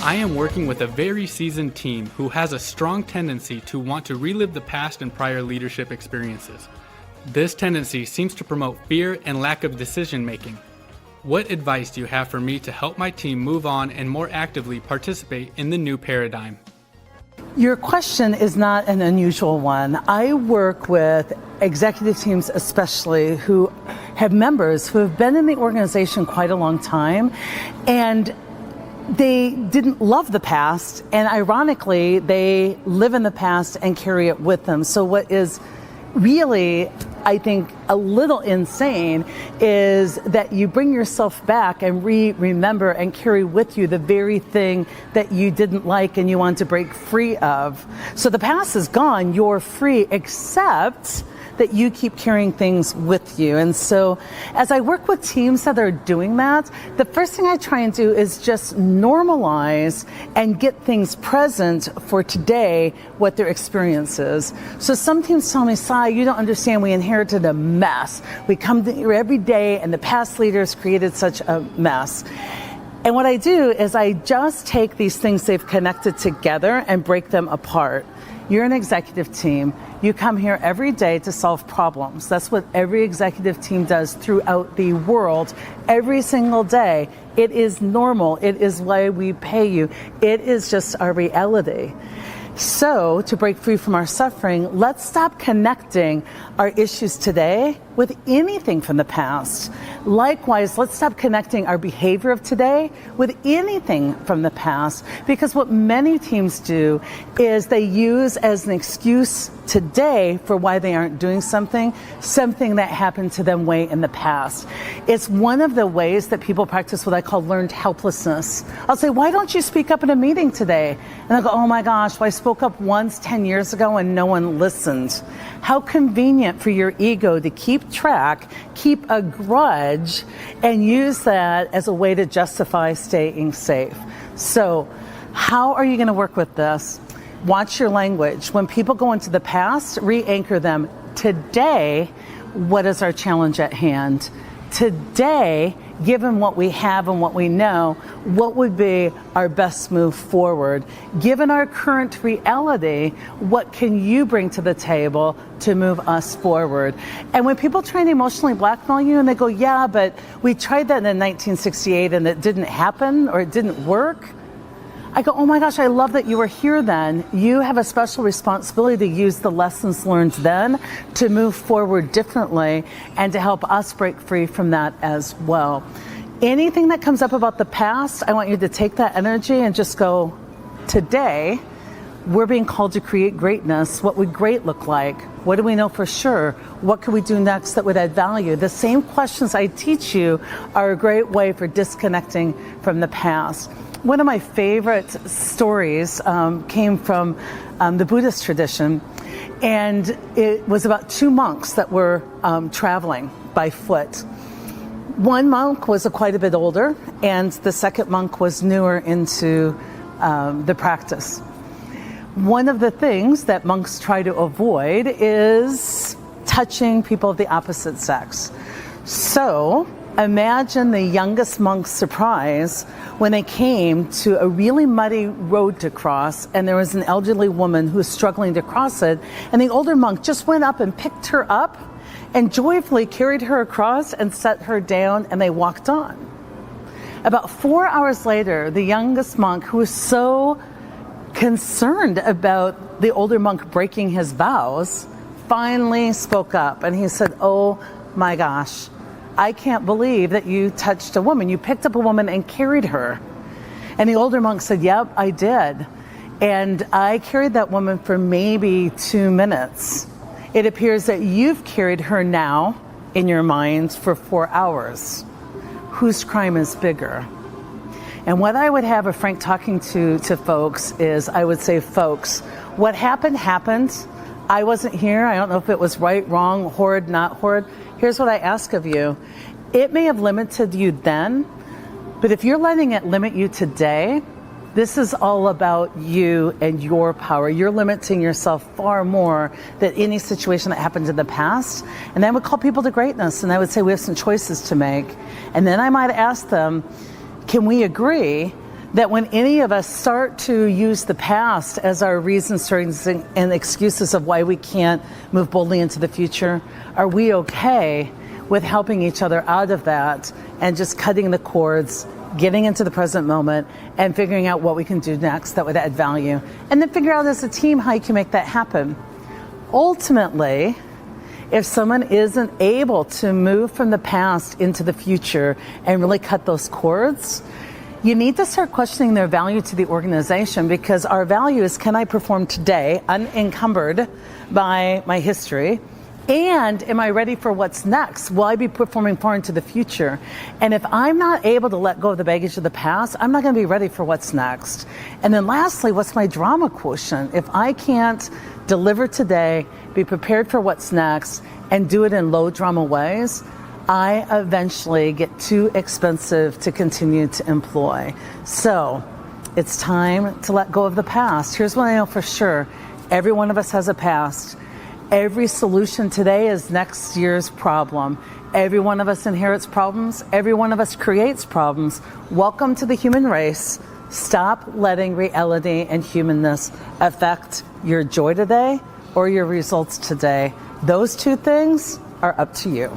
I am working with a very seasoned team who has a strong tendency to want to relive the past and prior leadership experiences. This tendency seems to promote fear and lack of decision making. What advice do you have for me to help my team move on and more actively participate in the new paradigm? Your question is not an unusual one. I work with executive teams especially who have members who have been in the organization quite a long time, and they didn't love the past, and ironically, they live in the past and carry it with them. So what is really, I think, a little insane is that you bring yourself back and remember and carry with you the very thing that you didn't like and you want to break free of. So the past is gone, you're free, except that you keep carrying things with you. And so as I work with teams that are doing that, the first thing I try and do is just normalize and get things present for today, what their experience is. So some teams tell me, Sai, you don't understand, we inherited a mess. We come to here every day and the past leaders created such a mess. And what I do is I just take these things they've connected together and break them apart. You're an executive team. You come here every day to solve problems. That's what every executive team does throughout the world, every single day. It is normal. It is why we pay you. It is just our reality. So, to break free from our suffering, let's stop connecting our issues today with anything from the past. Likewise, let's stop connecting our behavior of today with anything from the past, because what many teams do is they use as an excuse today for why they aren't doing something that happened to them way in the past. It's one of the ways that people practice what I call learned helplessness. I'll say, why don't you speak up in a meeting today? And they'll go, oh my gosh, well, I spoke up once 10 years ago and no one listened. How convenient for your ego to keep track, keep a grudge, and use that as a way to justify staying safe. So how are you going to work with this? Watch your language. When people go into the past, re-anchor them. Today, what is our challenge at hand? Today, given what we have and what we know, what would be our best move forward? Given our current reality, what can you bring to the table to move us forward? And when people try and emotionally blackmail you and they go, yeah, but we tried that in 1968 and it didn't happen or it didn't work, I go, oh my gosh, I love that you were here then. You have a special responsibility to use the lessons learned then to move forward differently and to help us break free from that as well. Anything that comes up about the past, I want you to take that energy and just go, today, we're being called to create greatness. What would great look like? What do we know for sure? What could we do next that would add value? The same questions I teach you are a great way for disconnecting from the past. One of my favorite stories came from the Buddhist tradition, and it was about two monks that were traveling by foot. One monk was quite a bit older, and the second monk was newer into the practice. One of the things that monks try to avoid is touching people of the opposite sex. So imagine the youngest monk's surprise when they came to a really muddy road to cross, and there was an elderly woman who was struggling to cross it, and the older monk just went up and picked her up and joyfully carried her across and set her down, and they walked on. About 4 hours later, the youngest monk, who was so concerned about the older monk breaking his vows, finally spoke up, and he said, oh my gosh, I can't believe that you touched a woman. You picked up a woman and carried her. And the older monk said, yep, I did. And I carried that woman for maybe 2 minutes. It appears that you've carried her now in your mind for 4 hours. Whose crime is bigger? And what I would have a Frank talking to folks is, I would say, folks, what happened, happened. I wasn't here. I don't know if it was right, wrong, horrid, not horrid. Here's what I ask of you. It may have limited you then, but if you're letting it limit you today, This is all about you and your power. You're limiting yourself far more than any situation that happened in the past. And I would call people to greatness, and I would say we have some choices to make. And then I might ask them, can we agree that when any of us start to use the past as our reasons, strengths, and excuses of why we can't move boldly into the future, are we okay with helping each other out of that and just cutting the cords, getting into the present moment, and figuring out what we can do next that would add value? And then figure out as a team how you can make that happen. Ultimately, if someone isn't able to move from the past into the future and really cut those cords, you need to start questioning their value to the organization, because our value is, can I perform today unencumbered by my history? And am I ready for what's next? Will I be performing far into the future? And if I'm not able to let go of the baggage of the past, I'm not going to be ready for what's next. And then lastly, what's my drama quotient? If I can't deliver today, be prepared for what's next, and do it in low drama ways, I eventually get too expensive to continue to employ. So it's time to let go of the past. Here's what I know for sure. Every one of us has a past. Every solution today is next year's problem. Every one of us inherits problems. Every one of us creates problems. Welcome to the human race. Stop letting reality and humanness affect your joy today or your results today. Those two things are up to you.